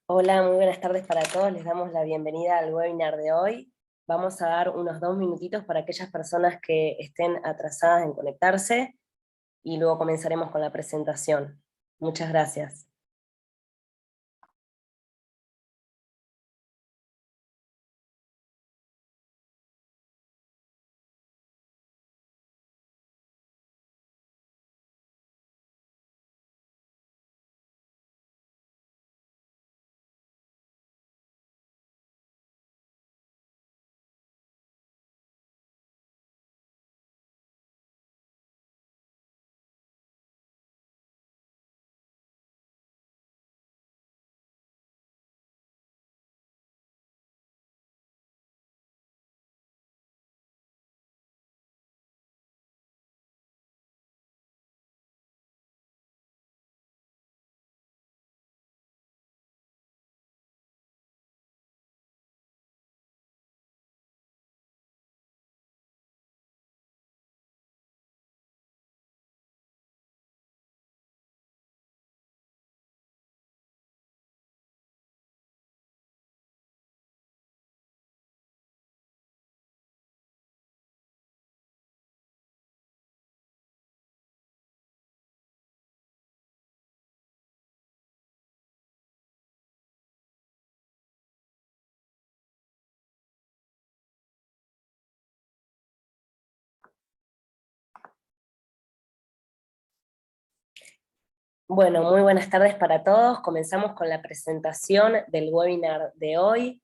Hola, muy buenas tardes para todos. Les damos la bienvenida al webinar de hoy. Vamos a dar unos 2 minutitos para aquellas personas que estén atrasadas en conectarse y luego comenzaremos con la presentación. Muchas gracias. Bueno, muy buenas tardes para todos. Comenzamos con la presentación del webinar de hoy.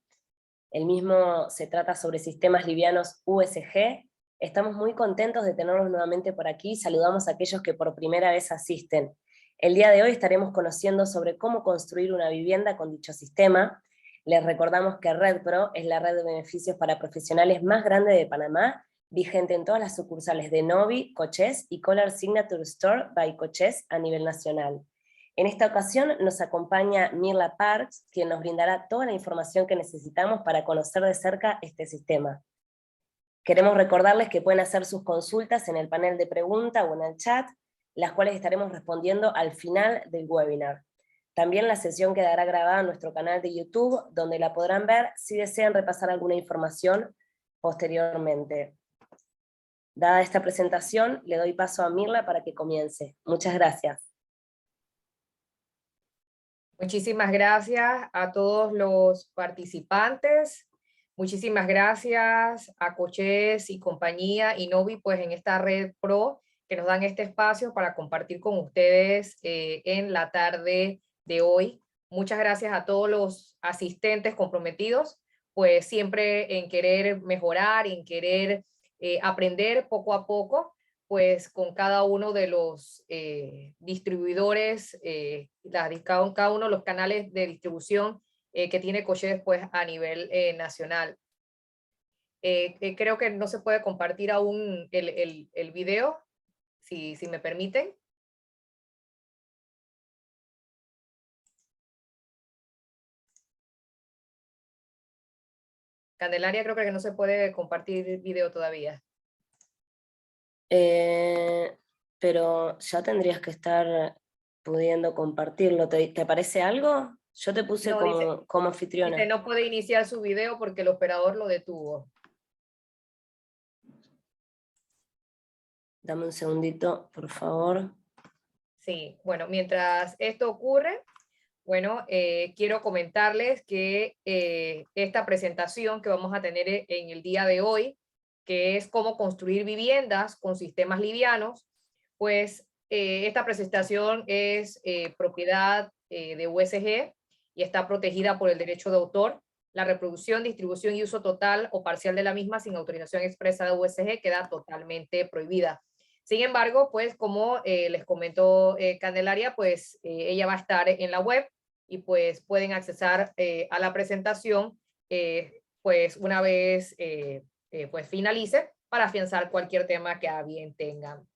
El mismo se trata sobre sistemas livianos USG. Estamos muy contentos de tenerlos nuevamente por aquí. Saludamos a aquellos que por primera vez asisten. El día de hoy estaremos conociendo sobre cómo construir una vivienda con dicho sistema. Les recordamos que RedPro es la red de beneficios para profesionales más grande de Panamá, vigente en todas las sucursales de Novi, Cochés y Color Signature Store by Cochés a nivel nacional. En esta ocasión nos acompaña Mirla Parks, quien nos brindará toda la información que necesitamos para conocer de cerca este sistema. Queremos recordarles que pueden hacer sus consultas en el panel de pregunta o en el chat, las cuales estaremos respondiendo al final del webinar. También la sesión quedará grabada en nuestro canal de YouTube, donde la podrán ver si desean repasar alguna información posteriormente. Dada esta presentación, le doy paso a Mirla para que comience. Muchas gracias. Muchísimas gracias a todos los participantes. Muchísimas gracias a Cochés y compañía y Novi, pues en esta red pro que nos dan este espacio para compartir con ustedes en la tarde de hoy. Muchas gracias a todos los asistentes comprometidos, pues siempre en querer mejorar, en querer aprender poco a poco, pues con cada uno de los distribuidores, cada uno de los canales de distribución que tiene Cochés pues, a nivel nacional. Creo que no se puede compartir aún el video, si me permiten. Candelaria, creo que no se puede compartir video todavía. Pero ya tendrías que estar pudiendo compartirlo. ¿Te parece algo? Yo te puse No, como anfitriona. dice no puede iniciar su video porque el operador lo detuvo. Dame un segundito, por favor. Sí, bueno, mientras esto ocurre, bueno, quiero comentarles que esta presentación que vamos a tener en el día de hoy, que es cómo construir viviendas con sistemas livianos, pues esta presentación es propiedad de USG y está protegida por el derecho de autor. La reproducción, distribución y uso total o parcial de la misma sin autorización expresa de USG queda totalmente prohibida. Sin embargo, pues como les comentó Candelaria, pues ella va a estar en la web y pues pueden accesar a la presentación pues una vez pues finalice para afianzar cualquier tema que a bien tengan.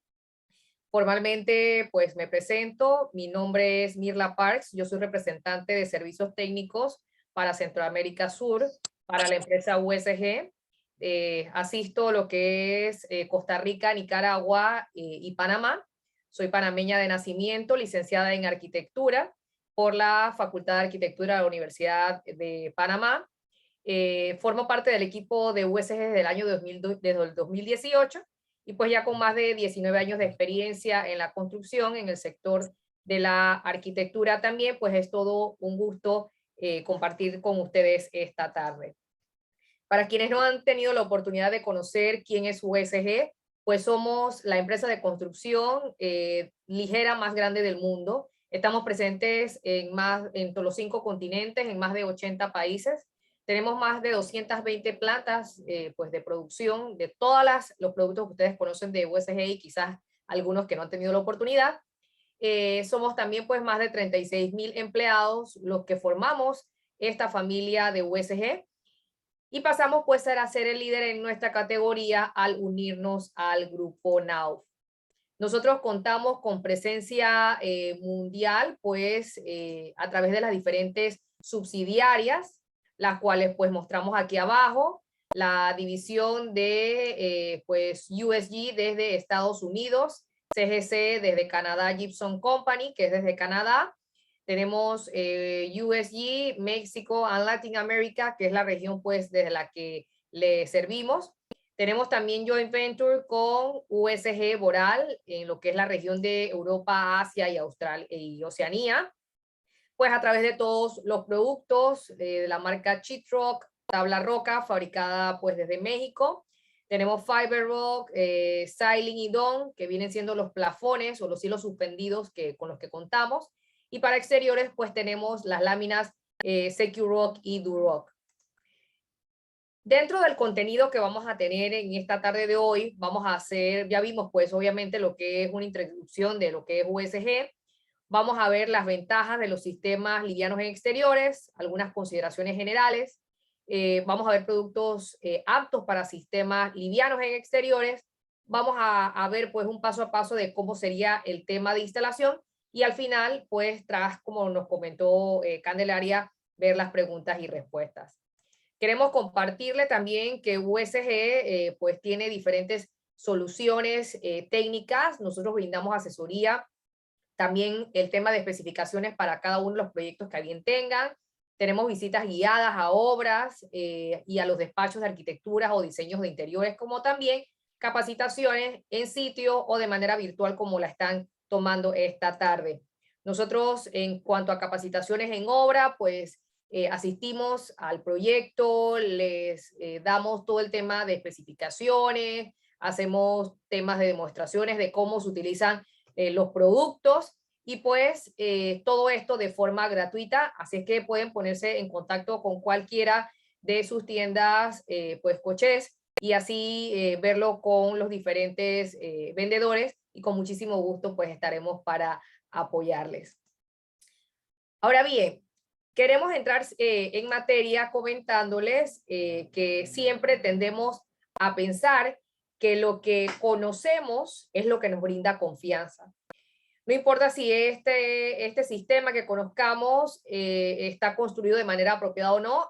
Formalmente, pues me presento. Mi nombre es Mirla Parks. Yo soy representante de servicios técnicos para Centroamérica Sur, para la empresa USG. Asisto lo que es Costa Rica, Nicaragua y Panamá. Soy panameña de nacimiento, licenciada en arquitectura por la Facultad de Arquitectura de la Universidad de Panamá. Formo parte del equipo de USG desde el año desde el 2018 y pues ya con más de 19 años de experiencia en la construcción, en el sector de la arquitectura también, pues es todo un gusto compartir con ustedes esta tarde. Para quienes no han tenido la oportunidad de conocer quién es USG, pues somos la empresa de construcción ligera más grande del mundo. Estamos presentes en todos los 5 continentes, en más de 80 países. Tenemos más de 220 plantas pues de producción de todos los productos que ustedes conocen de USG y quizás algunos que no han tenido la oportunidad. Somos también pues más de 36,000 empleados los que formamos esta familia de USG. Y pasamos pues a ser el líder en nuestra categoría al unirnos al grupo Knauf. Nosotros contamos con presencia mundial pues a través de las diferentes subsidiarias, las cuales pues mostramos aquí abajo. La división de pues USG desde Estados Unidos, CGC desde Canadá, Gibson Company, que es desde Canadá. Tenemos USG, México and Latin America, que es la región pues desde la que le servimos. Tenemos también joint venture con USG Boral en lo que es la región de Europa, Asia y Australia y Oceanía, pues a través de todos los productos de la marca Sheetrock, tabla roca, fabricada pues desde México. Tenemos Fiber Rock, Siling y Don, que vienen siendo los plafones o los hilos suspendidos con los que contamos. Y para exteriores, pues tenemos las láminas Securock y Durock. Dentro del contenido que vamos a tener en esta tarde de hoy, vamos a hacer, ya vimos pues obviamente lo que es una introducción de lo que es USG. Vamos a ver las ventajas de los sistemas livianos en exteriores, algunas consideraciones generales. Vamos a ver productos aptos para sistemas livianos en exteriores. Vamos a ver pues un paso a paso de cómo sería el tema de instalación. Y al final, pues, tras, como nos comentó Candelaria, ver las preguntas y respuestas. Queremos compartirle también que USG pues tiene diferentes soluciones técnicas. Nosotros brindamos asesoría, también el tema de especificaciones para cada uno de los proyectos que bien tengan. Tenemos visitas guiadas a obras y a los despachos de arquitecturas o diseños de interiores, como también capacitaciones en sitio o de manera virtual como la están tomando esta tarde. Nosotros, en cuanto a capacitaciones en obra, pues asistimos al proyecto, les damos todo el tema de especificaciones, hacemos temas de demostraciones de cómo se utilizan los productos y pues todo esto de forma gratuita, así es que pueden ponerse en contacto con cualquiera de sus tiendas pues coches y así verlo con los diferentes vendedores y con muchísimo gusto pues estaremos para apoyarles. Ahora bien, queremos entrar en materia comentándoles que siempre tendemos a pensar que lo que conocemos es lo que nos brinda confianza. No importa si este sistema que conozcamos está construido de manera apropiada o no,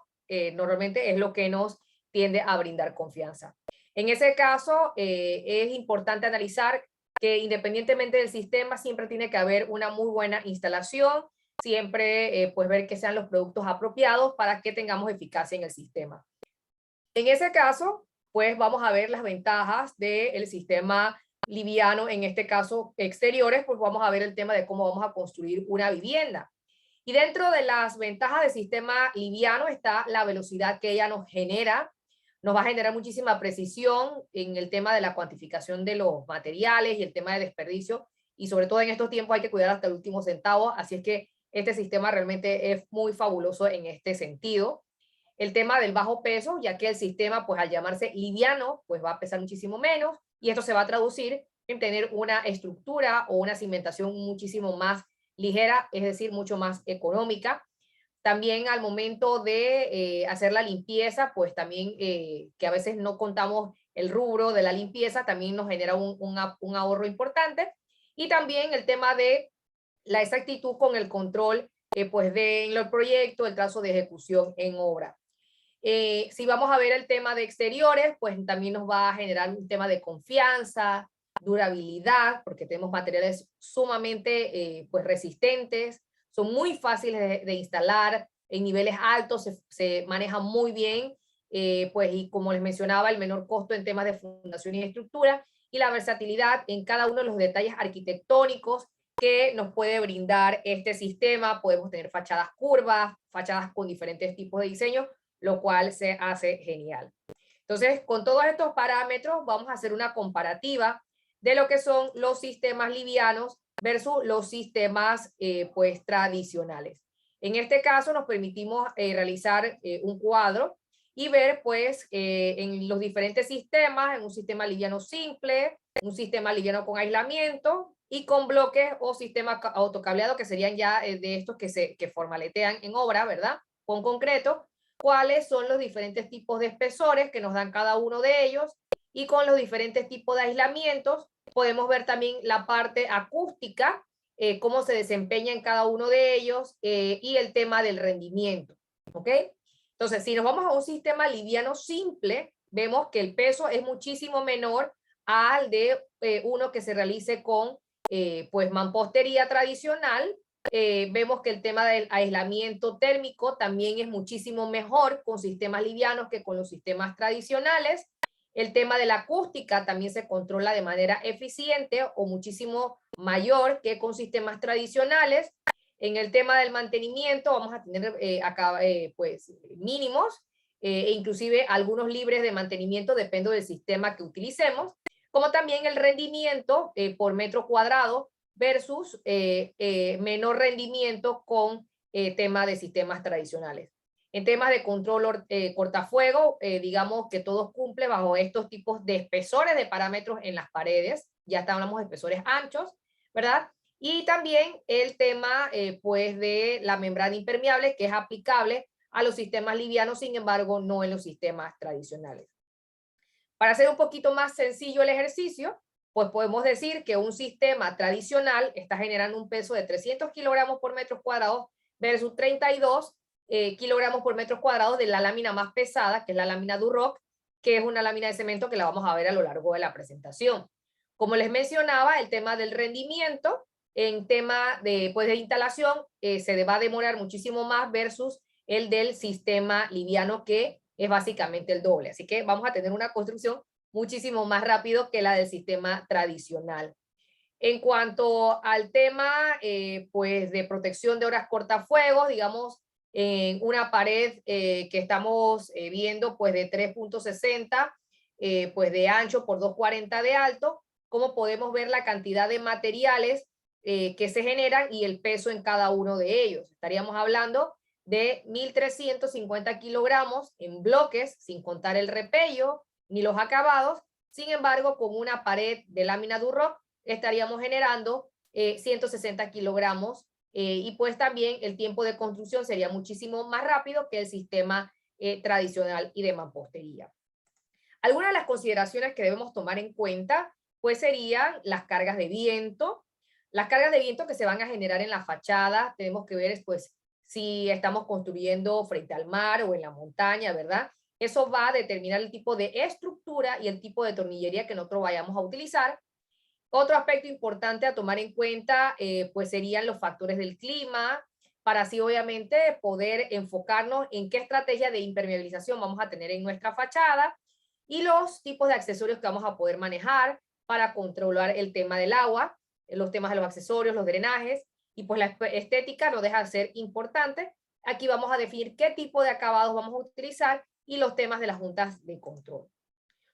normalmente es lo que nos tiende a brindar confianza. En ese caso, es importante analizar que independientemente del sistema, siempre tiene que haber una muy buena instalación, siempre pues ver que sean los productos apropiados para que tengamos eficacia en el sistema. En ese caso, pues vamos a ver las ventajas del sistema liviano, en este caso exteriores, pues vamos a ver el tema de cómo vamos a construir una vivienda. Y dentro de las ventajas del sistema liviano está la velocidad que ella nos genera. Nos va a generar muchísima precisión en el tema de la cuantificación de los materiales y el tema de desperdicio. Y sobre todo en estos tiempos hay que cuidar hasta el último centavo. Así es que este sistema realmente es muy fabuloso en este sentido. El tema del bajo peso, ya que el sistema, pues al llamarse liviano, pues va a pesar muchísimo menos y esto se va a traducir en tener una estructura o una cimentación muchísimo más ligera, es decir, mucho más económica. También al momento de hacer la limpieza, pues también que a veces no contamos el rubro de la limpieza, también nos genera un ahorro importante. Y también el tema de la exactitud con el control pues del proyecto, el trazo de ejecución en obra. Si vamos a ver el tema de exteriores, pues también nos va a generar un tema de confianza, durabilidad, porque tenemos materiales sumamente pues resistentes, son muy fáciles de instalar, en niveles altos se manejan muy bien, pues y como les mencionaba, el menor costo en temas de fundación y estructura, y la versatilidad en cada uno de los detalles arquitectónicos que nos puede brindar este sistema. Podemos tener fachadas curvas, fachadas con diferentes tipos de diseño, lo cual se hace genial. Entonces, con todos estos parámetros, vamos a hacer una comparativa de lo que son los sistemas livianos versus los sistemas pues tradicionales. En este caso nos permitimos realizar un cuadro y ver pues en los diferentes sistemas, en un sistema liviano simple, un sistema liviano con aislamiento y con bloques o sistema autocableado, que serían ya de estos que formaletean en obra, ¿verdad? Con concreto, cuáles son los diferentes tipos de espesores que nos dan cada uno de ellos, y con los diferentes tipos de aislamientos podemos ver también la parte acústica, cómo se desempeña en cada uno de ellos, y el tema del rendimiento, ¿ok? Entonces, si nos vamos a un sistema liviano simple, vemos que el peso es muchísimo menor al de uno que se realice con pues mampostería tradicional. Vemos que el tema del aislamiento térmico también es muchísimo mejor con sistemas livianos que con los sistemas tradicionales. El tema de la acústica también se controla de manera eficiente o muchísimo mayor que con sistemas tradicionales. En el tema del mantenimiento vamos a tener pues mínimos, e inclusive algunos libres de mantenimiento, depende del sistema que utilicemos, como también el rendimiento por metro cuadrado versus menor rendimiento con tema de sistemas tradicionales. En temas de control cortafuego, digamos que todo cumple bajo estos tipos de espesores de parámetros en las paredes. Ya hablamos de espesores anchos, ¿verdad? Y también el tema pues de la membrana impermeable, que es aplicable a los sistemas livianos, sin embargo, no en los sistemas tradicionales. Para hacer un poquito más sencillo el ejercicio, pues podemos decir que un sistema tradicional está generando un peso de 300 kilogramos por metro cuadrado versus 32 kilogramos por metro cuadrado de la lámina más pesada, que es la lámina Duroc, que es una lámina de cemento que la vamos a ver a lo largo de la presentación. Como les mencionaba, el tema del rendimiento, en tema de, pues, de instalación, se va a demorar muchísimo más versus el del sistema liviano, que es básicamente el doble. Así que vamos a tener una construcción muchísimo más rápido que la del sistema tradicional. En cuanto al tema pues de protección de horas cortafuegos, digamos, en una pared que estamos viendo pues de 3.60 pues de ancho por 2.40 de alto, como podemos ver la cantidad de materiales que se generan y el peso en cada uno de ellos. Estaríamos hablando de 1.350 kilogramos en bloques, sin contar el repello ni los acabados. Sin embargo, con una pared de lámina Duroc estaríamos generando 160 kilogramos, y pues también el tiempo de construcción sería muchísimo más rápido que el sistema tradicional y de mampostería. Algunas de las consideraciones que debemos tomar en cuenta pues serían las cargas de viento. Las cargas de viento que se van a generar en la fachada, tenemos que ver pues si estamos construyendo frente al mar o en la montaña, ¿verdad? Eso va a determinar el tipo de estructura y el tipo de tornillería que nosotros vayamos a utilizar. Otro aspecto importante a tomar en cuenta pues serían los factores del clima, para así obviamente poder enfocarnos en qué estrategia de impermeabilización vamos a tener en nuestra fachada, y los tipos de accesorios que vamos a poder manejar para controlar el tema del agua, los temas de los accesorios, los drenajes, y pues la estética no deja de ser importante. Aquí vamos a definir qué tipo de acabados vamos a utilizar y los temas de las juntas de control.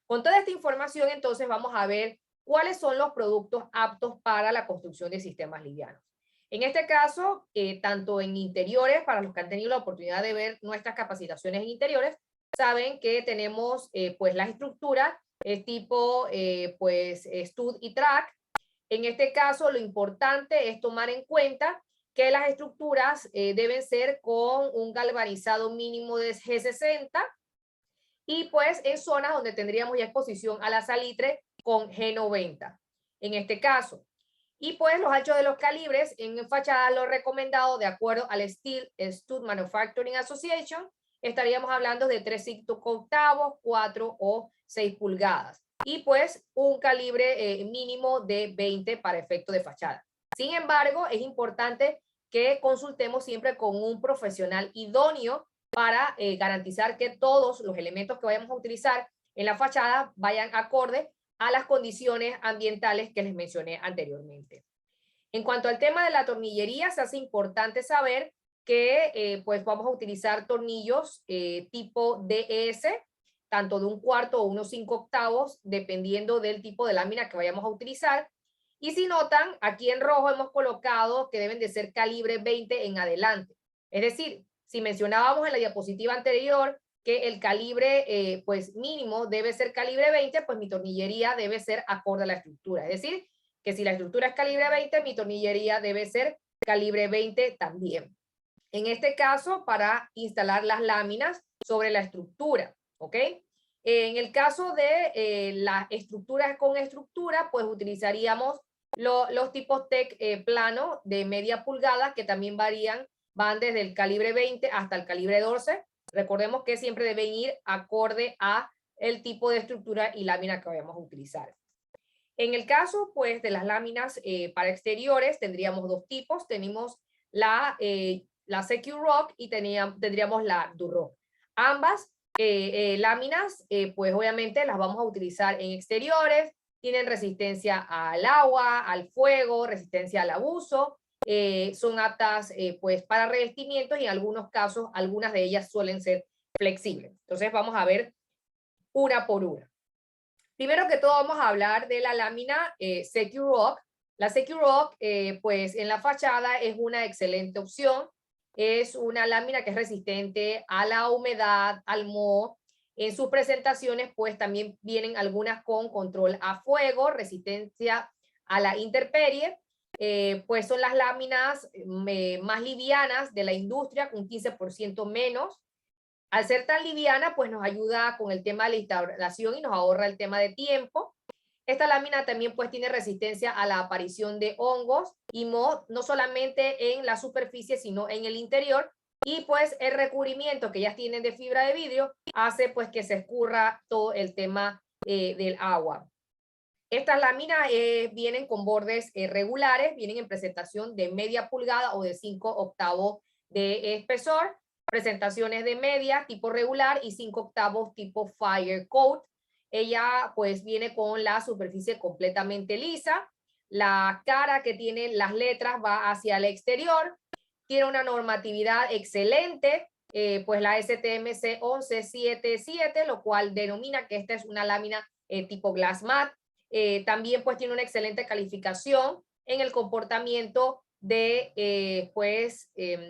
Con toda esta información, entonces, vamos a ver cuáles son los productos aptos para la construcción de sistemas livianos. En este caso, tanto en interiores, para los que han tenido la oportunidad de ver nuestras capacitaciones en interiores, saben que tenemos pues las estructuras tipo pues stud y track. En este caso, lo importante es tomar en cuenta que las estructuras deben ser con un galvanizado mínimo de G60, y pues en zonas donde tendríamos ya exposición a la salitre con G90 en este caso. Y pues los anchos de los calibres en fachada, lo recomendado de acuerdo al Steel Stud Manufacturing Association, estaríamos hablando de 3/5, 4 o 6 pulgadas. Y pues un calibre mínimo de 20 para efecto de fachada. Sin embargo, es importante que consultemos siempre con un profesional idóneo para garantizar que todos los elementos que vayamos a utilizar en la fachada vayan acorde a las condiciones ambientales que les mencioné anteriormente. En cuanto al tema de la tornillería, se hace importante saber que pues vamos a utilizar tornillos tipo DS, tanto de 1/4 o 1/5, dependiendo del tipo de lámina que vayamos a utilizar. Y si notan, aquí en rojo hemos colocado que deben de ser calibre 20 en adelante. Es decir, si mencionábamos en la diapositiva anterior que el calibre pues mínimo debe ser calibre 20, pues mi tornillería debe ser acorde a la estructura. Es decir, que si la estructura es calibre 20, mi tornillería debe ser calibre 20 también. En este caso, para instalar las láminas sobre la estructura, ¿ok? En el caso de las estructuras con estructura, pues utilizaríamos los tipos TEC plano de media pulgada, que también varían, van desde el calibre 20 hasta el calibre 12. Recordemos que siempre deben ir acorde a el tipo de estructura y lámina que vayamos a utilizar. En el caso, pues, de las láminas para exteriores, tendríamos dos tipos. Tenemos la Secure-Rock y tendríamos la Durock. Ambas láminas, pues, obviamente las vamos a utilizar en exteriores. Tienen resistencia al agua, al fuego, resistencia al abuso. Son aptas, pues, para revestimientos y en algunos casos, algunas de ellas suelen ser flexibles. Entonces, vamos a ver una por una. Primero que todo vamos a hablar de la lámina Secure-Rock. La Secure-Rock, pues en la fachada es una excelente opción. Es una lámina que es resistente a la humedad, al moho. En sus presentaciones, pues también vienen algunas con control a fuego, resistencia a la intemperie. Pues son las láminas más livianas de la industria, un 15% menos. Al ser tan liviana, pues nos ayuda con el tema de la instalación y nos ahorra el tema de tiempo. Esta lámina también pues tiene resistencia a la aparición de hongos y moho, no solamente en la superficie, sino en el interior. Y pues el recubrimiento que ellas tienen de fibra de vidrio hace pues que se escurra todo el tema del agua. Estas láminas vienen con bordes regulares, vienen en presentación de media pulgada o de 5/8 de espesor. Presentaciones de media tipo regular y 5/8 tipo Fire Coat. Ella pues viene con la superficie completamente lisa. La cara que tiene las letras va hacia el exterior. Tiene una normatividad excelente, pues la STMC 1177, lo cual denomina que esta es una lámina tipo glass mat. También pues tiene una excelente calificación en el comportamiento de,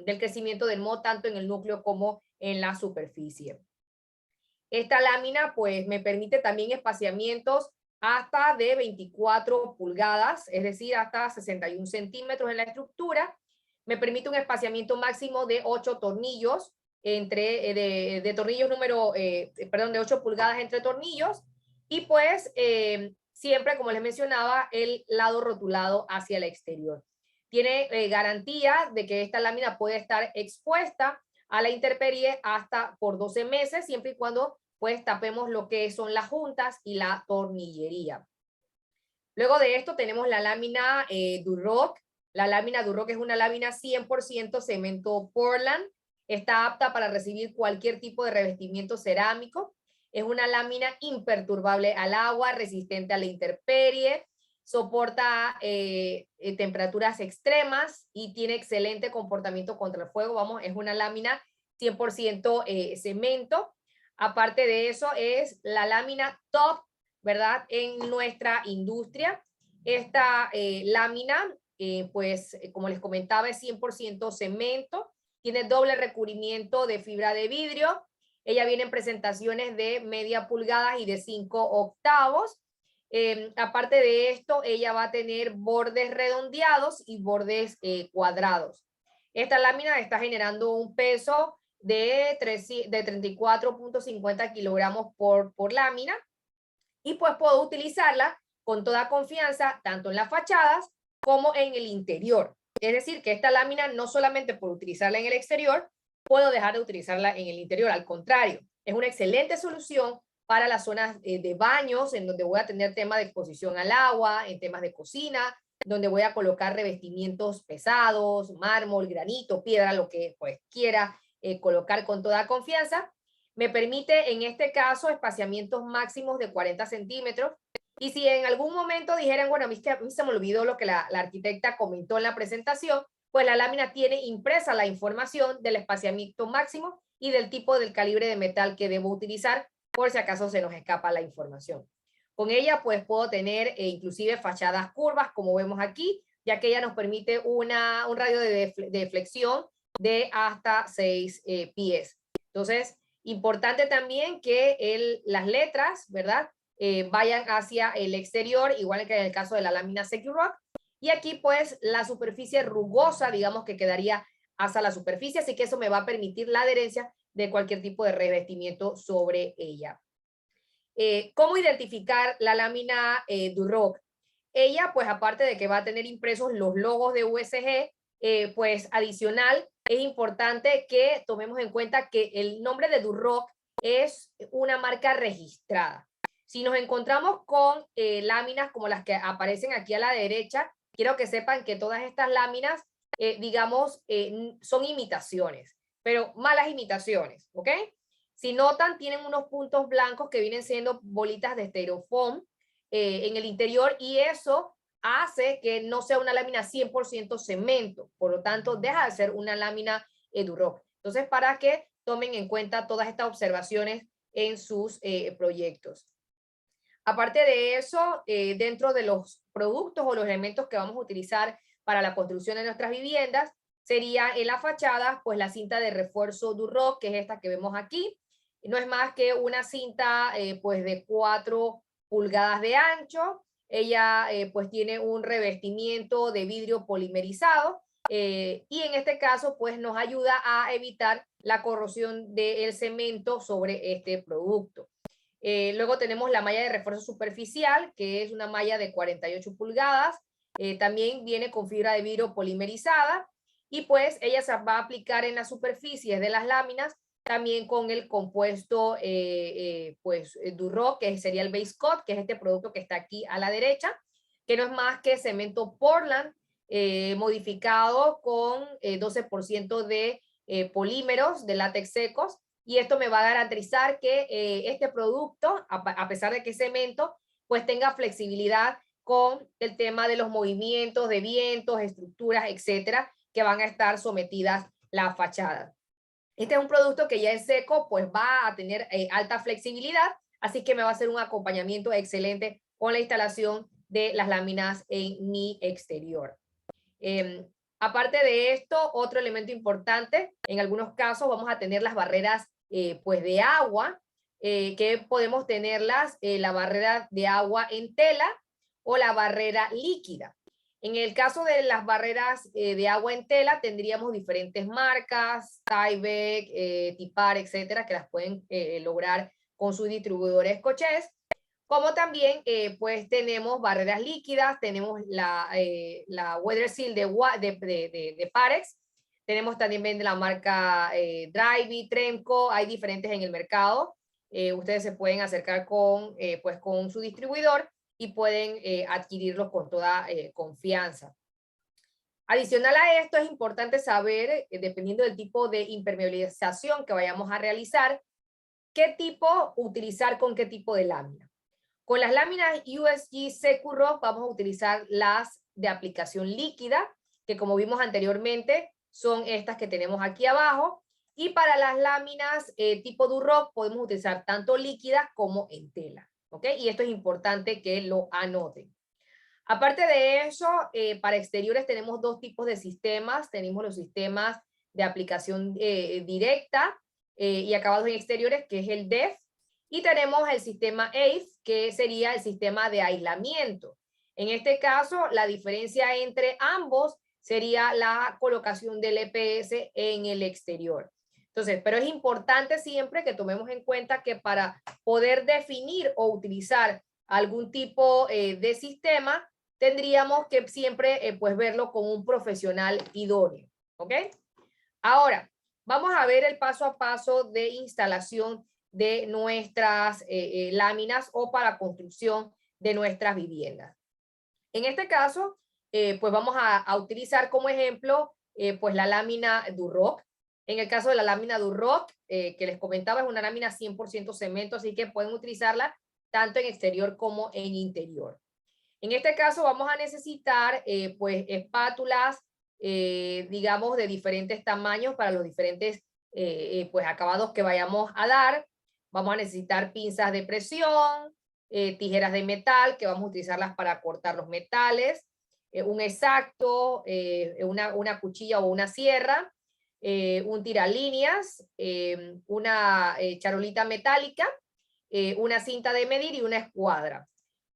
del crecimiento del moho tanto en el núcleo como en la superficie. Esta lámina pues me permite también espaciamientos hasta de 24 pulgadas, es decir, hasta 61 centímetros en la estructura. Me permite un espaciamiento máximo de 8 tornillos, de tornillos de 8 pulgadas entre tornillos. Y pues siempre, como les mencionaba, el lado rotulado hacia el exterior. Tiene garantía de que esta lámina puede estar expuesta a la intemperie hasta por 12 meses, siempre y cuando pues tapemos lo que son las juntas y la tornillería. Luego de esto tenemos la lámina Durock. La lámina Durock es una lámina 100% cemento Portland. Está apta para recibir cualquier tipo de revestimiento cerámico. Es una lámina imperturbable al agua, resistente a la intemperie, soporta temperaturas extremas y tiene excelente comportamiento contra el fuego. Vamos, es una lámina 100% cemento. Aparte de eso, es la lámina top, ¿verdad? En nuestra industria. Esta lámina, pues, como les comentaba, es 100% cemento. Tiene doble recubrimiento de fibra de vidrio. Ella viene en presentaciones de media pulgada y de 5/8. Aparte de esto, ella va a tener bordes redondeados y bordes cuadrados. Esta lámina está generando un peso de 34.50 kilogramos por lámina y pues puedo utilizarla con toda confianza tanto en las fachadas como en el interior. Es decir, que esta lámina no solamente por utilizarla en el exterior, puedo dejar de utilizarla en el interior, al contrario, es una excelente solución para las zonas de baños, en donde voy a tener temas de exposición al agua, en temas de cocina, donde voy a colocar revestimientos pesados, mármol, granito, piedra, lo que pues quiera colocar con toda confianza. Me permite en este caso espaciamientos máximos de 40 centímetros. Y si en algún momento dijeran, bueno, a mí se me olvidó lo que la arquitecta comentó en la presentación, pues la lámina tiene impresa la información del espaciamiento máximo y del tipo del calibre de metal que debo utilizar por si acaso se nos escapa la información. Con ella pues puedo tener inclusive fachadas curvas como vemos aquí, ya que ella nos permite un radio de flexión de hasta 6 pies. Entonces, importante también que las letras, ¿verdad? Vayan hacia el exterior, igual que en el caso de la lámina Securock. Y aquí pues la superficie rugosa, digamos que quedaría hasta la superficie, así que eso me va a permitir la adherencia de cualquier tipo de revestimiento sobre ella. ¿Cómo identificar la lámina Durock? Ella, pues aparte de que va a tener impresos los logos de USG, pues adicional, es importante que tomemos en cuenta que el nombre de Durock es una marca registrada. Si nos encontramos con láminas como las que aparecen aquí a la derecha, quiero que sepan que todas estas láminas, digamos, son imitaciones, pero malas imitaciones, ¿ok? Si notan, tienen unos puntos blancos que vienen siendo bolitas de styrofoam en el interior y eso hace que no sea una lámina 100% cemento, por lo tanto deja de ser una lámina Durock. Entonces, para que tomen en cuenta todas estas observaciones en sus proyectos. Aparte de eso, dentro de los productos o los elementos que vamos a utilizar para la construcción de nuestras viviendas, sería en la fachada, pues la cinta de refuerzo Durock, que es esta que vemos aquí. No es más que una cinta pues de 4 pulgadas de ancho. Ella pues tiene un revestimiento de vidrio polimerizado y en este caso pues nos ayuda a evitar la corrosión del cemento sobre este producto. Luego tenemos la malla de refuerzo superficial, que es una malla de 48 pulgadas. También viene con fibra de vidrio polimerizada y pues ella se va a aplicar en las superficies de las láminas también con el compuesto Durock, que sería el base coat, que es este producto que está aquí a la derecha, que no es más que cemento Portland modificado con 12% de polímeros de látex secos, y esto me va a garantizar que este producto, a pesar de que es cemento, pues tenga flexibilidad con el tema de los movimientos de vientos, estructuras, etcétera, que van a estar sometidas la fachada. Este es un producto que ya en seco pues va a tener alta flexibilidad, así que me va a hacer un acompañamiento excelente con la instalación de las láminas en mi exterior. Aparte de esto, otro elemento importante, en algunos casos vamos a tener las barreras pues de agua, que podemos tenerlas, la barrera de agua en tela o la barrera líquida. En el caso de las barreras de agua en tela, tendríamos diferentes marcas, Tyvek, Tipar, etcétera, que las pueden lograr con sus distribuidores escocés. Como también, pues tenemos barreras líquidas, tenemos la Weather Seal de Parex, tenemos también de la marca Drivey, Tremco, hay diferentes en el mercado. Ustedes se pueden acercar pues con su distribuidor y pueden adquirirlos con toda confianza. Adicional a esto, es importante saber, dependiendo del tipo de impermeabilización que vayamos a realizar, qué tipo utilizar con qué tipo de lámina. Con las láminas USG Securock vamos a utilizar las de aplicación líquida, que como vimos anteriormente, son estas que tenemos aquí abajo. Y para las láminas tipo Durock podemos utilizar tanto líquidas como en tela. ¿Ok? Y esto es importante que lo anoten. Aparte de eso, para exteriores tenemos dos tipos de sistemas. Tenemos los sistemas de aplicación directa y acabados en exteriores, que es el DEF. Y tenemos el sistema ACE, que sería el sistema de aislamiento. En este caso, la diferencia entre ambos sería la colocación del EPS en el exterior. Entonces, pero es importante siempre que tomemos en cuenta que para poder definir o utilizar algún tipo de sistema, tendríamos que siempre pues verlo con un profesional idóneo. ¿Ok? Ahora, vamos a ver el paso a paso de instalación de nuestras láminas o para construcción de nuestras viviendas. En este caso, pues vamos a utilizar como ejemplo pues la lámina Duroc. En el caso de la lámina Duroc, que les comentaba, es una lámina 100% cemento, así que pueden utilizarla tanto en exterior como en interior. En este caso vamos a necesitar pues espátulas, digamos, de diferentes tamaños para los diferentes pues acabados que vayamos a dar. Vamos a necesitar pinzas de presión, tijeras de metal, que vamos a utilizarlas para cortar los metales, un exacto, una cuchilla o una sierra, un tiralíneas, una charolita metálica, una cinta de medir y una escuadra.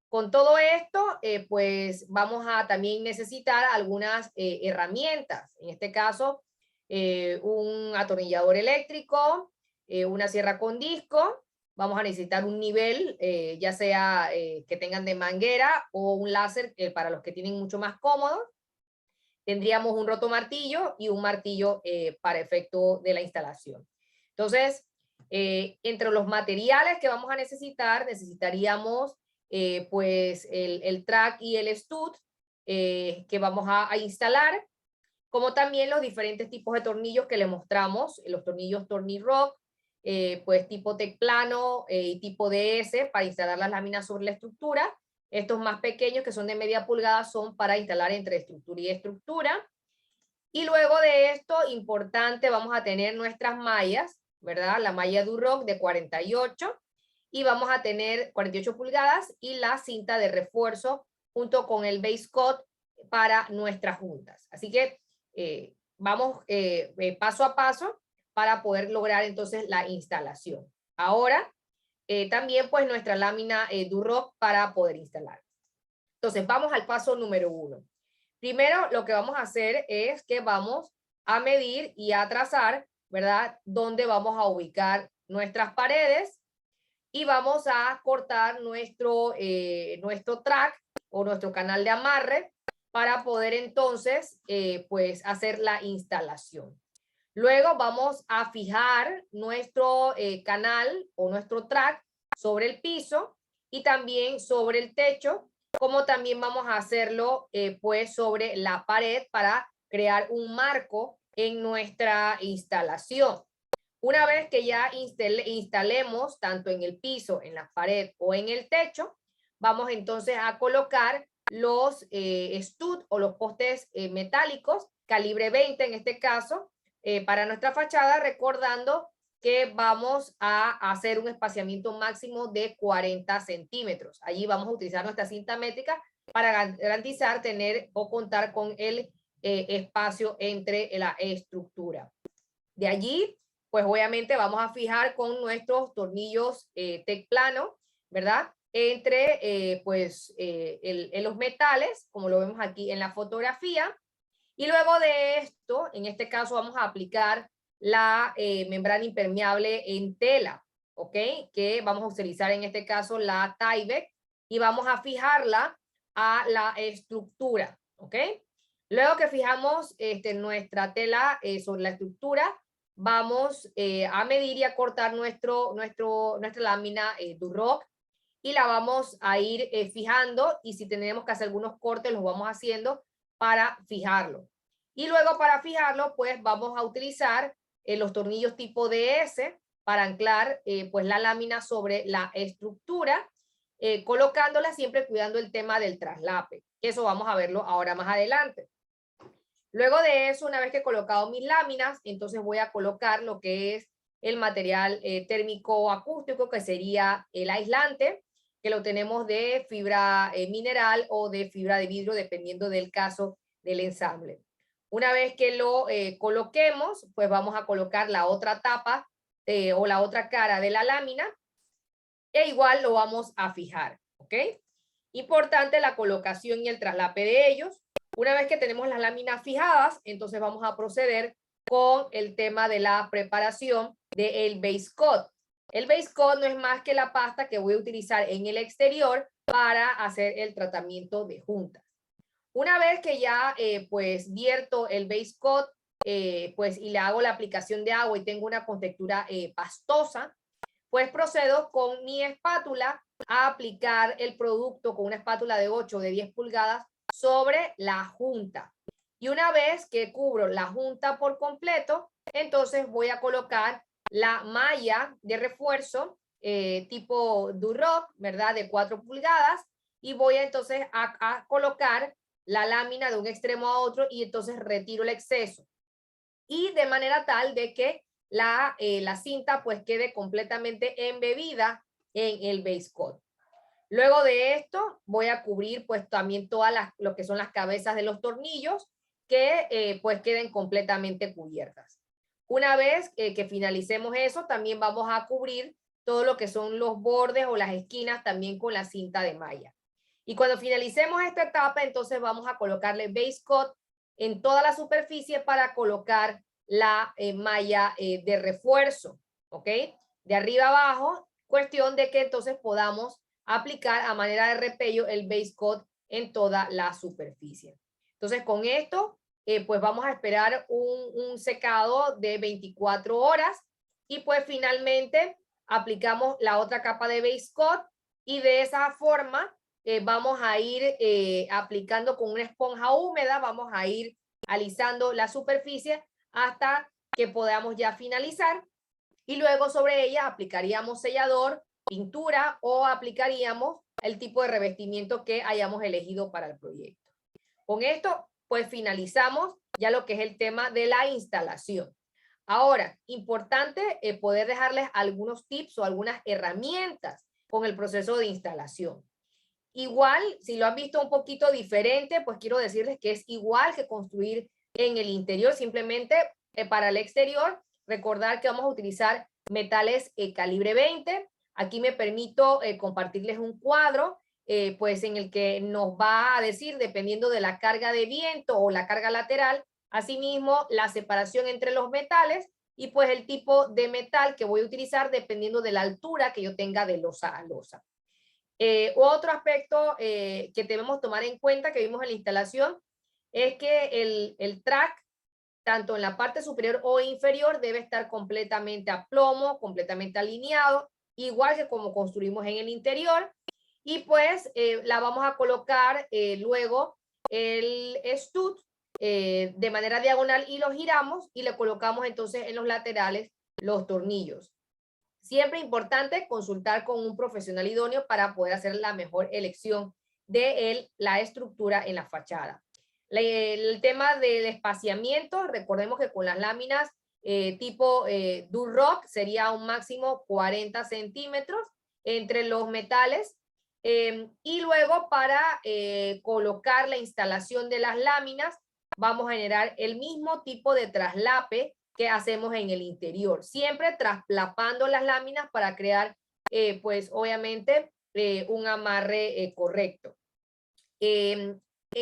Con todo esto, pues vamos a también necesitar algunas herramientas. En este caso, un atornillador eléctrico, una sierra con disco. Vamos a necesitar un nivel, ya sea que tengan de manguera o un láser para los que tienen mucho más cómodos. Tendríamos un rotomartillo y un martillo para efecto de la instalación. Entonces, entre los materiales que vamos a necesitar, necesitaríamos pues el track y el stud que vamos a instalar, como también los diferentes tipos de tornillos que le mostramos, los tornillos Tornirock, pues tipo tecplano y tipo DS para instalar las láminas sobre la estructura. Estos más pequeños, que son de media pulgada, son para instalar entre estructura y estructura. Y luego de esto, importante, vamos a tener nuestras mallas, ¿verdad? La malla Duroc de 48 y vamos a tener 48 pulgadas y la cinta de refuerzo junto con el base coat para nuestras juntas. Así que vamos paso a paso para poder lograr entonces la instalación. Ahora, también pues nuestra lámina Duroc para poder instalar. Entonces vamos al paso número 1. Primero lo que vamos a hacer es que vamos a medir y a trazar, ¿verdad? Dónde vamos a ubicar nuestras paredes y vamos a cortar nuestro track o nuestro canal de amarre para poder entonces pues hacer la instalación. Luego vamos a fijar nuestro canal o nuestro track sobre el piso y también sobre el techo, como también vamos a hacerlo pues sobre la pared para crear un marco en nuestra instalación. Una vez que ya instalemos tanto en el piso, en la pared o en el techo, vamos entonces a colocar los stud o los postes metálicos, calibre 20 en este caso, para nuestra fachada, recordando que vamos a hacer un espaciamiento máximo de 40 centímetros. Allí vamos a utilizar nuestra cinta métrica para garantizar tener o contar con el espacio entre la estructura. De allí, pues obviamente vamos a fijar con nuestros tornillos tecplano, ¿verdad? Entre los metales, como lo vemos aquí en la fotografía. Y luego de esto, en este caso vamos a aplicar la membrana impermeable en tela, ¿ok? Que vamos a utilizar en este caso la Tyvek y vamos a fijarla a la estructura, ¿ok? Luego que fijamos nuestra tela sobre la estructura, vamos a medir y a cortar nuestra lámina Duroc y la vamos a ir fijando, y si tenemos que hacer algunos cortes los vamos haciendo para fijarlo. Y luego para fijarlo pues vamos a utilizar los tornillos tipo DS para anclar pues la lámina sobre la estructura, colocándola siempre cuidando el tema del traslape, que eso vamos a verlo ahora más adelante. Luego de eso, una vez que he colocado mis láminas, entonces voy a colocar lo que es el material térmico acústico, que sería el aislante, que lo tenemos de fibra mineral o de fibra de vidrio, dependiendo del caso del ensamble. Una vez que lo coloquemos, pues vamos a colocar la otra tapa o la otra cara de la lámina, e igual lo vamos a fijar, ¿ok? Importante la colocación y el traslape de ellos. Una vez que tenemos las láminas fijadas, entonces vamos a proceder con el tema de la preparación del base coat. El base coat no es más que la pasta que voy a utilizar en el exterior para hacer el tratamiento de juntas. Una vez que ya pues vierto el base coat pues y le hago la aplicación de agua y tengo una contextura pastosa, pues procedo con mi espátula a aplicar el producto con una espátula de 8 o de 10 pulgadas sobre la junta. Y una vez que cubro la junta por completo, entonces voy a colocar la malla de refuerzo tipo Duroc, ¿verdad? De 4 pulgadas, y voy entonces a colocar la lámina de un extremo a otro y entonces retiro el exceso. Y de manera tal de que la cinta pues quede completamente embebida en el base coat. Luego de esto voy a cubrir pues también todas lo que son las cabezas de los tornillos que pues queden completamente cubiertas. Una vez que finalicemos eso, también vamos a cubrir todo lo que son los bordes o las esquinas también con la cinta de malla. Y cuando finalicemos esta etapa, entonces vamos a colocarle base coat en toda la superficie para colocar la malla de refuerzo, ¿ok? De arriba abajo, cuestión de que entonces podamos aplicar a manera de repello el base coat en toda la superficie. Entonces con esto, pues vamos a esperar un secado de 24 horas y pues finalmente aplicamos la otra capa de base coat y de esa forma vamos a ir aplicando con una esponja húmeda, vamos a ir alisando la superficie hasta que podamos ya finalizar y luego sobre ella aplicaríamos sellador, pintura o aplicaríamos el tipo de revestimiento que hayamos elegido para el proyecto. Con esto pues finalizamos ya lo que es el tema de la instalación. Ahora, importante poder dejarles algunos tips o algunas herramientas con el proceso de instalación. Igual, si lo han visto un poquito diferente, pues quiero decirles que es igual que construir en el interior, simplemente para el exterior, recordar que vamos a utilizar metales calibre 20. Aquí me permito compartirles un cuadro, pues en el que nos va a decir, dependiendo de la carga de viento o la carga lateral, asimismo la separación entre los metales y pues el tipo de metal que voy a utilizar dependiendo de la altura que yo tenga de losa a losa. Otro aspecto que debemos tomar en cuenta que vimos en la instalación es que el track, tanto en la parte superior o inferior, debe estar completamente a plomo, completamente alineado, igual que como construimos en el interior. Y pues la vamos a colocar luego el stud de manera diagonal y lo giramos y le colocamos entonces en los laterales los tornillos. Siempre importante consultar con un profesional idóneo para poder hacer la mejor elección de la estructura en la fachada. El tema del espaciamiento, recordemos que con las láminas tipo Duroc sería un máximo 40 centímetros entre los metales. Y luego para colocar la instalación de las láminas vamos a generar el mismo tipo de traslape que hacemos en el interior, siempre traslapando las láminas para crear, pues obviamente, un amarre correcto. En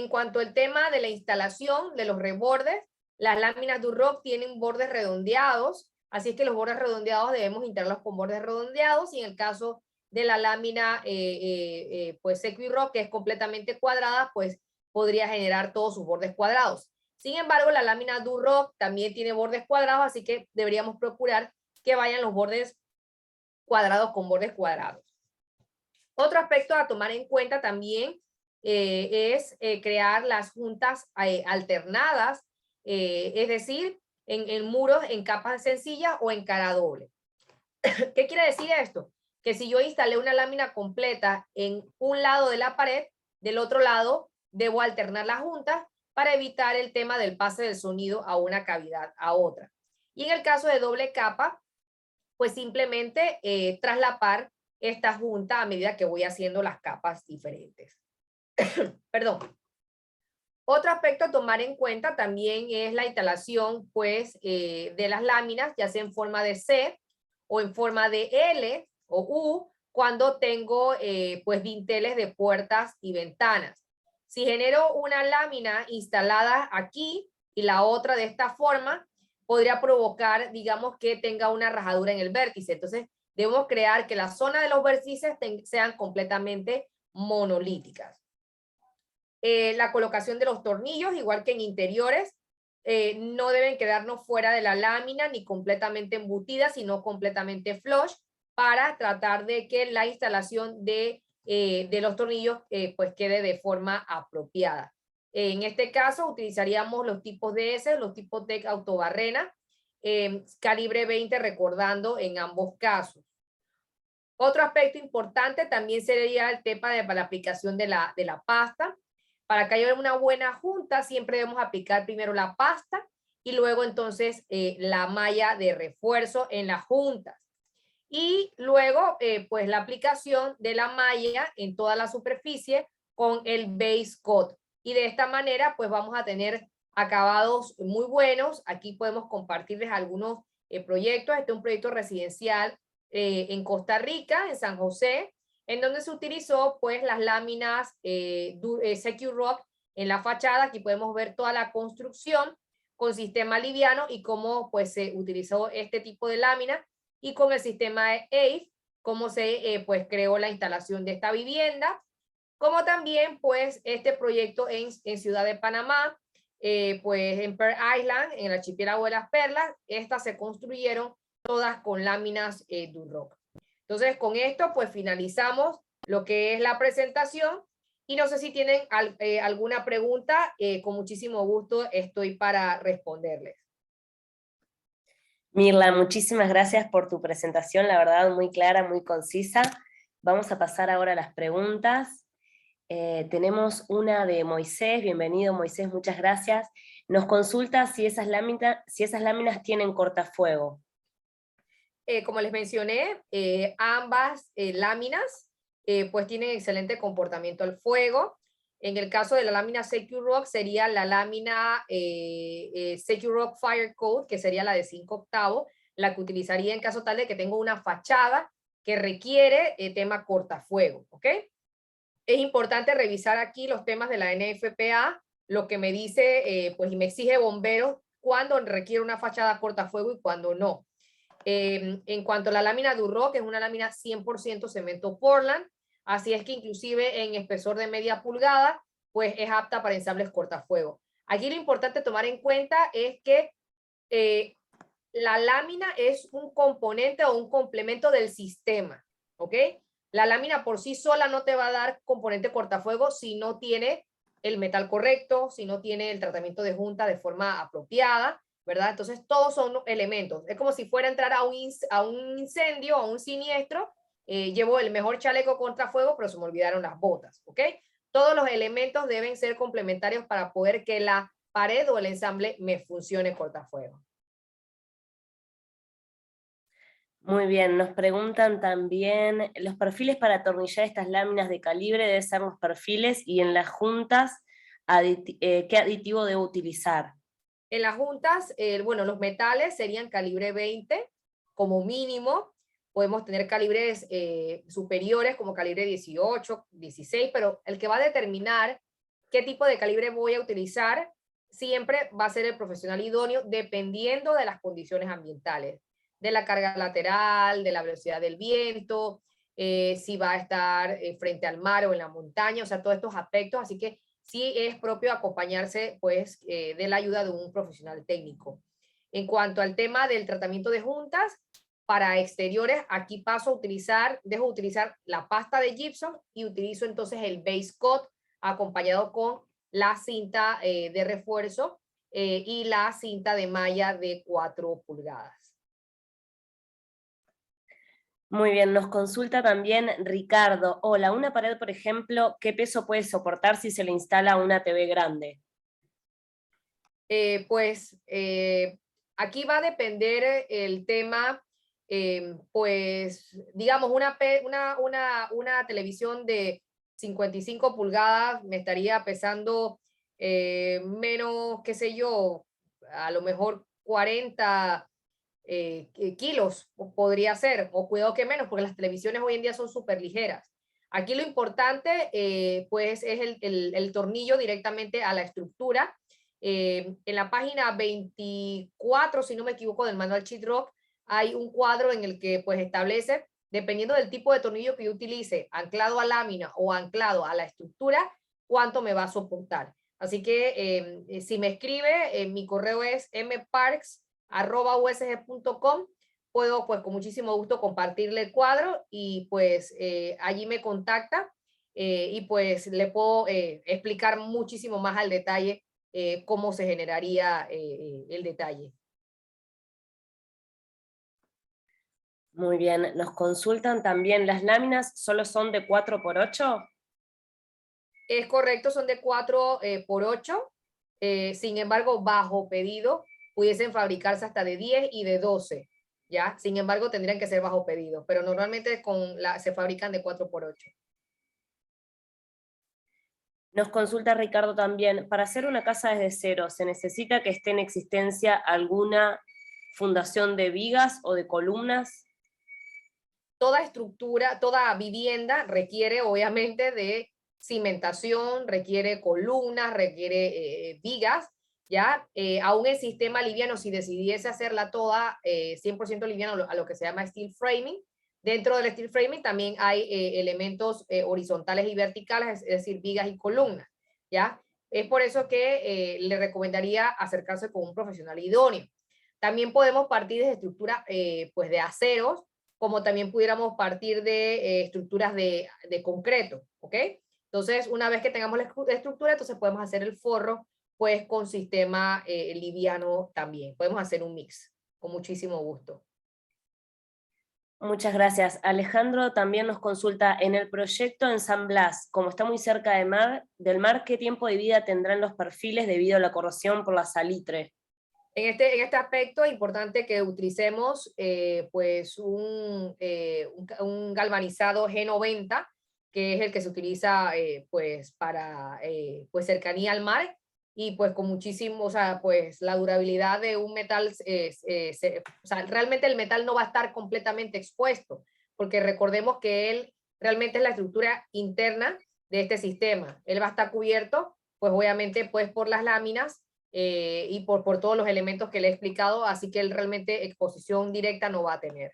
cuanto al tema de la instalación de los rebordes, las láminas Duroc tienen bordes redondeados, así es que los bordes redondeados debemos instalarlos con bordes redondeados, y en el caso de la lámina pues Sequiroc, que es completamente cuadrada, pues podría generar todos sus bordes cuadrados. Sin embargo, la lámina Duroc también tiene bordes cuadrados, así que deberíamos procurar que vayan los bordes cuadrados con bordes cuadrados. Otro aspecto a tomar en cuenta también es crear las juntas alternadas, es decir, en muros en capas sencillas o en cara doble. ¿Qué quiere decir esto? Que si yo instalé una lámina completa en un lado de la pared, del otro lado debo alternar las juntas para evitar el tema del pase del sonido a una cavidad a otra. Y en el caso de doble capa, pues simplemente traslapar esta junta a medida que voy haciendo las capas diferentes. Perdón. Otro aspecto a tomar en cuenta también es la instalación pues, de las láminas, ya sea en forma de C o en forma de L o U, cuando tengo pues dinteles de puertas y ventanas. Si genero una lámina instalada aquí y la otra de esta forma, podría provocar, digamos, que tenga una rajadura en el vértice. Entonces, debemos crear que la zona de los vértices sean completamente monolíticas. La colocación de los tornillos, igual que en interiores, no deben quedarnos fuera de la lámina ni completamente embutidas, sino completamente flush, para tratar de que la instalación de los tornillos pues quede de forma apropiada. En este caso utilizaríamos los tipos DS, los tipos TEC autobarrena, calibre 20 recordando en ambos casos. Otro aspecto importante también sería el tema de la aplicación de la pasta. Para que haya una buena junta siempre debemos aplicar primero la pasta y luego entonces la malla de refuerzo en las juntas. Y luego pues la aplicación de la malla en toda la superficie con el base coat. Y de esta manera pues vamos a tener acabados muy buenos. Aquí podemos compartirles algunos proyectos. Este es un proyecto residencial en Costa Rica, en San José, en donde se utilizó pues las láminas Secure Rock en la fachada. Aquí podemos ver toda la construcción con sistema liviano y cómo pues se utilizó este tipo de lámina, y con el sistema de AVE, cómo se pues creó la instalación de esta vivienda, como también pues este proyecto en Ciudad de Panamá, pues en Pearl Island, en el archipiélago de las Perlas. Estas se construyeron todas con láminas Duroc. Entonces con esto pues finalizamos lo que es la presentación, y no sé si tienen alguna pregunta, con muchísimo gusto estoy para responderles. Mirla, muchísimas gracias por tu presentación, la verdad muy clara, muy concisa. Vamos a pasar ahora a las preguntas. Tenemos una de Moisés. Bienvenido Moisés, muchas gracias. Nos consulta si esas láminas tienen cortafuego. Como les mencioné, ambas láminas pues tienen excelente comportamiento al fuego. En el caso de la lámina Secure Rock sería la lámina Secure Rock Fire Coat, que sería la de 5 octavos, la que utilizaría en caso tal de que tengo una fachada que requiere tema cortafuego, ¿ok? Es importante revisar aquí los temas de la NFPA, lo que me dice, pues, y me exige bomberos cuando requiere una fachada cortafuego y cuando no. En cuanto a la lámina Duroc, que es una lámina 100% cemento Portland, así es que inclusive en espesor de media pulgada, pues es apta para ensambles cortafuego. Aquí lo importante tomar en cuenta es que la lámina es un componente o un complemento del sistema, ¿ok? La lámina por sí sola no te va a dar componente cortafuego si no tiene el metal correcto, si no tiene el tratamiento de junta de forma apropiada, ¿verdad? Entonces todos son elementos. Es como si fuera a entrar a un incendio, a un siniestro, llevo el mejor chaleco contra fuego, pero se me olvidaron las botas, ¿ok? Todos los elementos deben ser complementarios para poder que la pared o el ensamble me funcione cortafuego. Muy bien, nos preguntan también, los perfiles para atornillar estas láminas de calibre deben ser los perfiles, y en las juntas, ¿qué aditivo debo utilizar? En las juntas, bueno, los metales serían calibre 20 como mínimo. Podemos tener calibres superiores como calibre 18, 16, pero el que va a determinar qué tipo de calibre voy a utilizar siempre va a ser el profesional idóneo, dependiendo de las condiciones ambientales, de la carga lateral, de la velocidad del viento, si va a estar frente al mar o en la montaña, o sea, todos estos aspectos. Así que sí es propio acompañarse pues de la ayuda de un profesional técnico. En cuanto al tema del tratamiento de juntas, para exteriores, aquí dejo utilizar la pasta de gypsum y utilizo entonces el base coat acompañado con la cinta de refuerzo y la cinta de malla de 4 pulgadas. Muy bien, nos consulta también Ricardo. Hola, una pared, por ejemplo, ¿qué peso puede soportar si se le instala una TV grande? Aquí va a depender el tema, pues digamos una televisión de 55 pulgadas me estaría pesando menos, qué sé yo, a lo mejor 40 kilos podría ser, o cuidado que menos, porque las televisiones hoy en día son súper ligeras. Aquí lo importante pues es el tornillo directamente a la estructura. En la página 24, si no me equivoco, del manual Sheetrock, hay un cuadro en el que pues establece, dependiendo del tipo de tornillo que yo utilice, anclado a lámina o anclado a la estructura, cuánto me va a soportar. Así que si me escribe, mi correo es mparks@usg.com. Puedo pues con muchísimo gusto compartirle el cuadro y pues allí me contacta y pues le puedo explicar muchísimo más al detalle cómo se generaría el detalle. Muy bien, nos consultan también, ¿las láminas solo son de 4×8? Es correcto, son de 4×8, sin embargo, bajo pedido pudiesen fabricarse hasta de 10 y de 12, ¿ya? Sin embargo, tendrían que ser bajo pedido, pero normalmente se fabrican de 4×8. Nos consulta Ricardo también, para hacer una casa desde cero, ¿se necesita que esté en existencia alguna fundación de vigas o de columnas? Toda estructura, toda vivienda requiere obviamente de cimentación, requiere columnas, requiere vigas, ¿ya? Aún el sistema liviano, si decidiese hacerla toda 100% liviano, a lo que se llama steel framing, dentro del steel framing también hay elementos horizontales y verticales, es decir, vigas y columnas, ¿ya? Es por eso que le recomendaría acercarse con un profesional idóneo. También podemos partir de estructuras pues de aceros, como también pudiéramos partir de estructuras de concreto, ¿ok? Entonces, una vez que tengamos la estructura, entonces podemos hacer el forro, pues con sistema liviano también. Podemos hacer un mix, con muchísimo gusto. Muchas gracias. Alejandro también nos consulta, en el proyecto en San Blas, como está muy cerca del mar, ¿qué tiempo de vida tendrán los perfiles debido a la corrosión por la salitre? En este aspecto es importante que utilicemos pues un galvanizado G90, que es el que se utiliza pues para pues cercanía al mar, y pues con muchísimo, o sea, pues la durabilidad de un metal, o sea, realmente el metal no va a estar completamente expuesto, porque recordemos que él realmente es la estructura interna de este sistema. Él va a estar cubierto, pues obviamente pues por las láminas, y por todos los elementos que le he explicado, así que él realmente exposición directa no va a tener.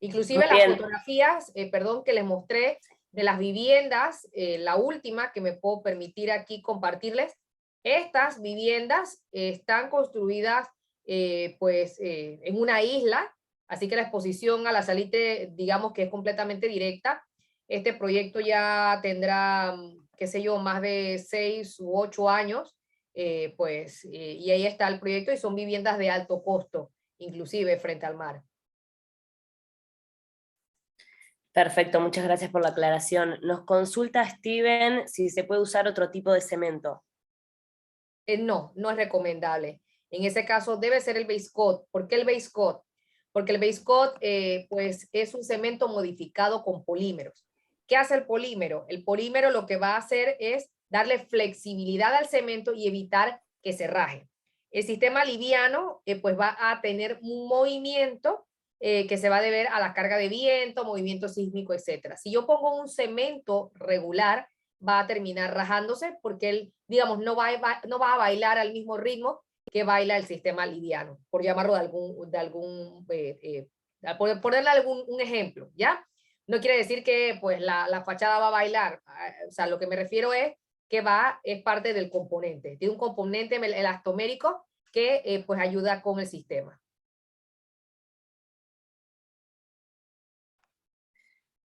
Inclusive Muy las bien. fotografías, perdón, que les mostré de las viviendas, la última que me puedo permitir aquí compartirles, estas viviendas están construidas pues en una isla, así que la exposición a la salitre digamos que es completamente directa. Este proyecto ya tendrá, qué sé yo, más de 6 u 8 años, pues, y ahí está el proyecto y son viviendas de alto costo, inclusive frente al mar. Perfecto, muchas gracias por la aclaración. Nos consulta Steven si se puede usar otro tipo de cemento. No, no es recomendable. En ese caso debe ser el base coat. ¿Por qué el base coat? Porque el base coat pues es un cemento modificado con polímeros. ¿Qué hace el polímero? El polímero lo que va a hacer es darle flexibilidad al cemento y evitar que se raje. El sistema liviano pues va a tener un movimiento que se va a deber a la carga de viento, movimiento sísmico, etc. Si yo pongo un cemento regular, va a terminar rajándose porque él, digamos, no va a bailar al mismo ritmo que baila el sistema liviano, por llamarlo por darle un ejemplo, ¿ya? No quiere decir que pues la fachada va a bailar, o sea, lo que me refiero es que es parte del componente, tiene un componente elastomérico que pues ayuda con el sistema.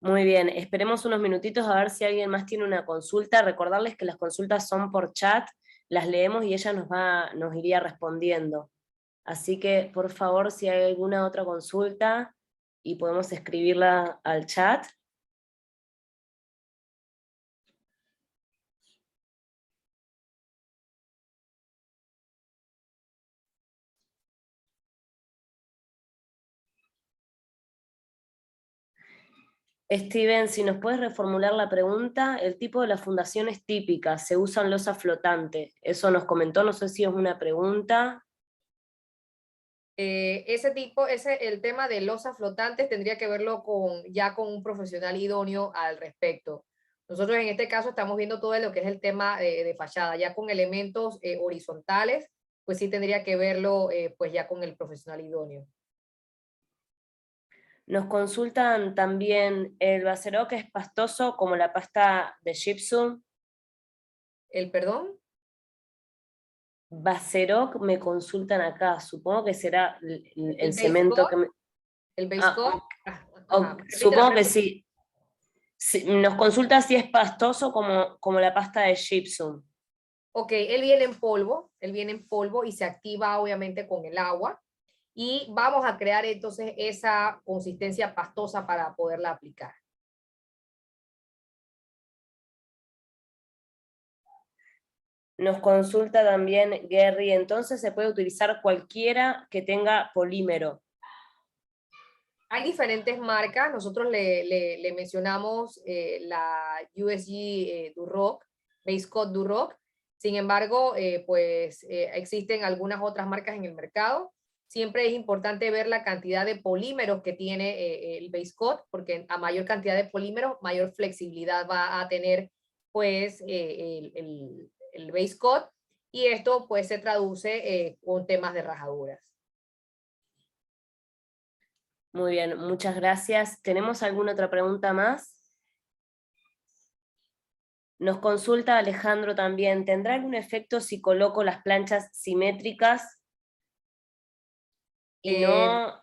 Muy bien, esperemos unos minutitos a ver si alguien más tiene una consulta. Recordarles que las consultas son por chat, las leemos y ella nos iría respondiendo. Así que, por favor, si hay alguna otra consulta y podemos escribirla al chat. Steven, si nos puedes reformular la pregunta, el tipo de la fundación es típica, se usan losa flotante. Eso nos comentó, no sé si es una pregunta. El tema de losas flotantes tendría que verlo ya con un profesional idóneo al respecto. Nosotros en este caso estamos viendo todo lo que es el tema de fachada, ya con elementos horizontales, pues sí tendría que verlo pues ya con el profesional idóneo. Nos consultan también, ¿el Baceroc es pastoso como la pasta de gypsum? ¿El perdón? Baceroc me consultan acá, supongo que será el ¿El base cemento coat? que me... ¿El base coat? Supongo que sí. Nos consulta si es pastoso como la pasta de gypsum. Ok, él viene en polvo y se activa obviamente con el agua. Y vamos a crear entonces esa consistencia pastosa para poderla aplicar. Nos consulta también Gary, entonces se puede utilizar cualquiera que tenga polímero. Hay diferentes marcas, nosotros le mencionamos la USG Duroc, Base Coat Duroc. Sin embargo, existen algunas otras marcas en el mercado. Siempre es importante ver la cantidad de polímeros que tiene el Base Coat, porque a mayor cantidad de polímeros, mayor flexibilidad va a tener pues el Base Coat, y esto pues se traduce con temas de rajaduras. Muy bien, muchas gracias. ¿Tenemos alguna otra pregunta más? Nos consulta Alejandro también, ¿tendrá algún efecto si coloco las planchas simétricas y no?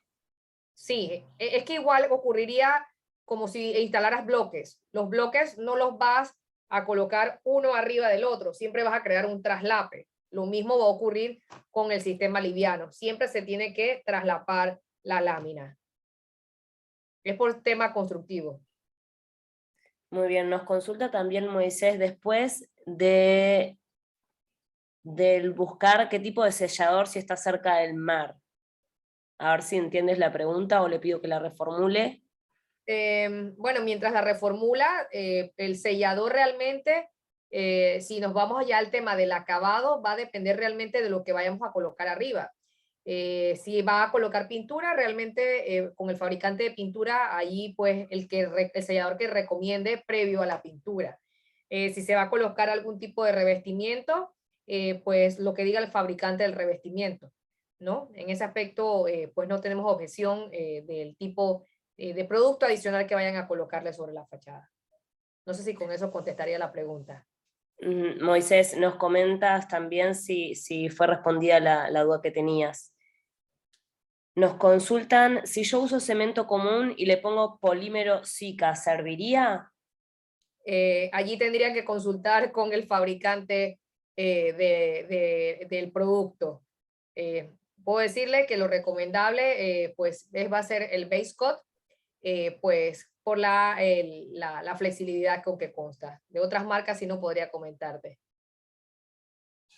Sí, es que igual ocurriría como si instalaras bloques. Los bloques no los vas a colocar uno arriba del otro, siempre vas a crear un traslape. Lo mismo va a ocurrir con el sistema liviano, siempre se tiene que traslapar la lámina. Es por tema constructivo. Muy bien, nos consulta también Moisés después del buscar qué tipo de sellador si está cerca del mar. A ver si entiendes la pregunta o le pido que la reformule. Bueno, mientras la reformula, el sellador realmente, si nos vamos allá al tema del acabado, va a depender realmente de lo que vayamos a colocar arriba. Si va a colocar pintura, realmente con el fabricante de pintura, ahí pues el sellador que recomiende previo a la pintura. Si se va a colocar algún tipo de revestimiento, pues lo que diga el fabricante del revestimiento, ¿no? En ese aspecto, pues no tenemos objeción del tipo de producto adicional que vayan a colocarle sobre la fachada. No sé si con eso contestaría la pregunta. Moisés, nos comentas también si fue respondida la duda que tenías. Nos consultan, si yo uso cemento común y le pongo polímero Sika, ¿serviría? Allí tendrían que consultar con el fabricante del producto. Puedo decirle que lo recomendable va a ser el base coat, pues por la flexibilidad con que consta. De otras marcas sí no podría comentarte.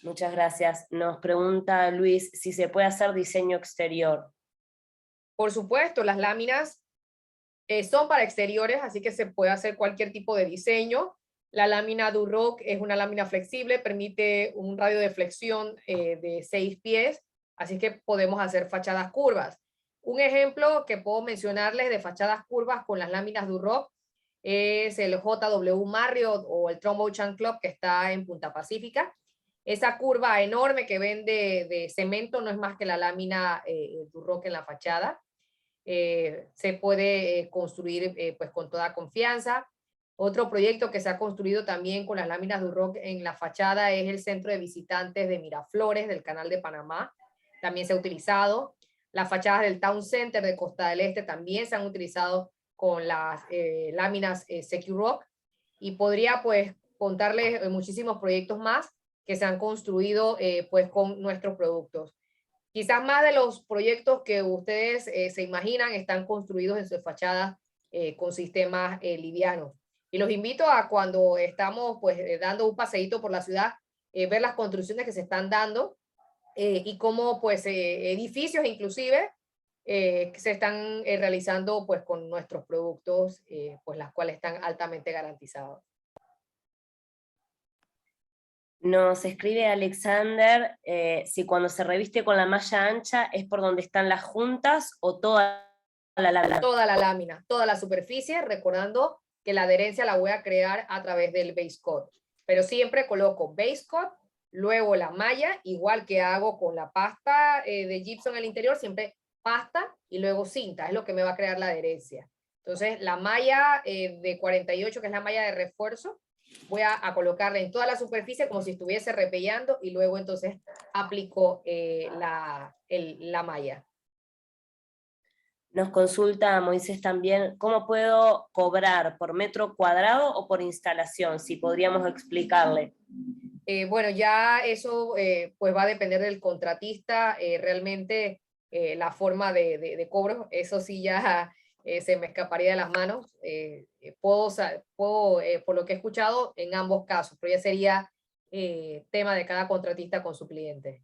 Muchas gracias. Nos pregunta Luis si se puede hacer diseño exterior. Por supuesto, las láminas son para exteriores, así que se puede hacer cualquier tipo de diseño. La lámina Duroc es una lámina flexible, permite un radio de flexión de 6 pies, así que podemos hacer fachadas curvas. Un ejemplo que puedo mencionarles de fachadas curvas con las láminas Duroc es el JW Marriott o el Trumbo Ocean Club, que está en Punta Pacífica. Esa curva enorme que ven de cemento no es más que la lámina Duroc en la fachada. Se puede construir pues con toda confianza. Otro proyecto que se ha construido también con las láminas Duroc en la fachada es el centro de visitantes de Miraflores del Canal de Panamá. También se ha utilizado. Las fachadas del Town Center de Costa del Este también se han utilizado con las láminas Securoc. Y podría pues contarles muchísimos proyectos más que se han construido pues con nuestros productos. Quizás más de los proyectos que ustedes se imaginan están construidos en sus fachadas con sistemas livianos. Y los invito a cuando estamos pues dando un paseíto por la ciudad, ver las construcciones que se están dando y cómo pues edificios inclusive que se están realizando pues con nuestros productos, pues las cuales están altamente garantizados. Nos escribe Alexander si cuando se reviste con la malla ancha es por donde están las juntas o toda la lámina. Toda la lámina, toda la superficie, recordando que la adherencia la voy a crear a través del base coat. Pero siempre coloco base coat, luego la malla, igual que hago con la pasta de gypsum en el interior, siempre pasta y luego cinta, es lo que me va a crear la adherencia. Entonces la malla de 48, que es la malla de refuerzo, voy a colocarla en toda la superficie como si estuviese repellando y luego entonces aplico la malla. Nos consulta Moisés también, ¿cómo puedo cobrar? ¿Por metro cuadrado o por instalación? Si podríamos explicarle. Bueno, ya eso pues va a depender del contratista, realmente la forma de cobro, eso sí ya se me escaparía de las manos. Puedo por lo que he escuchado, en ambos casos, pero ya sería tema de cada contratista con su cliente.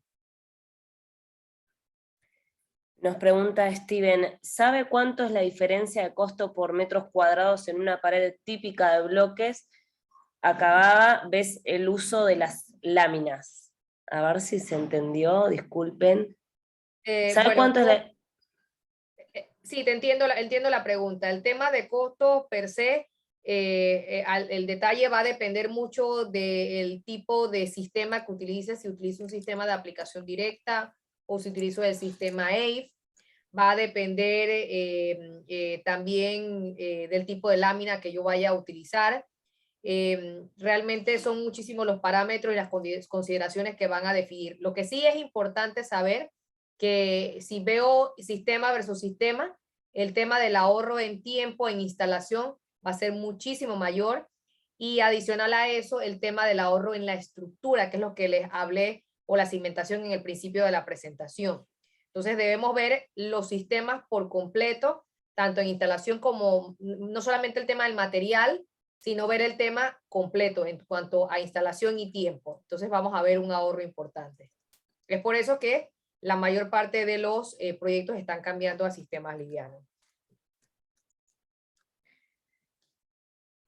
Nos pregunta Steven, ¿sabe cuánto es la diferencia de costo por metros cuadrados en una pared típica de bloques acabada? ¿Ves el uso de las láminas? A ver si se entendió, disculpen. ¿Sabe Bueno, cuánto es la... sí, te entiendo, entiendo la pregunta. El tema de costo per se, el detalle va a depender mucho del tipo de sistema que utilices, si utilizo un sistema de aplicación directa o si utilizo el sistema AVE. Va a depender también del tipo de lámina que yo vaya a utilizar. Realmente son muchísimos los parámetros y las consideraciones que van a definir. Lo que sí es importante saber que si veo sistema versus sistema, el tema del ahorro en tiempo, en instalación, va a ser muchísimo mayor. Y adicional a eso, el tema del ahorro en la estructura, que es lo que les hablé, o la cimentación en el principio de la presentación. Entonces debemos ver los sistemas por completo, tanto en instalación como no solamente el tema del material, sino ver el tema completo en cuanto a instalación y tiempo. Entonces vamos a ver un ahorro importante. Es por eso que la mayor parte de los proyectos están cambiando a sistemas livianos.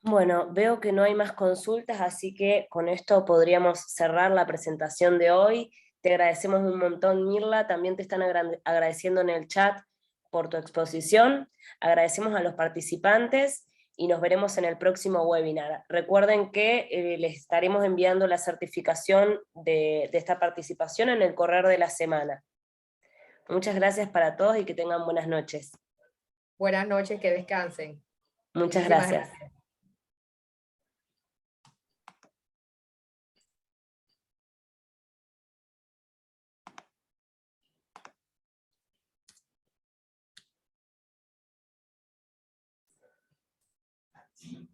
Bueno, veo que no hay más consultas, así que con esto podríamos cerrar la presentación de hoy. Te agradecemos un montón, Mirla. También te están agradeciendo en el chat por tu exposición. Agradecemos a los participantes y nos veremos en el próximo webinar. Recuerden que les estaremos enviando la certificación de esta participación en el correr de la semana. Muchas gracias para todos y que tengan buenas noches. Buenas noches, que descansen. Muchas Muchísimas gracias. gracias. Sí.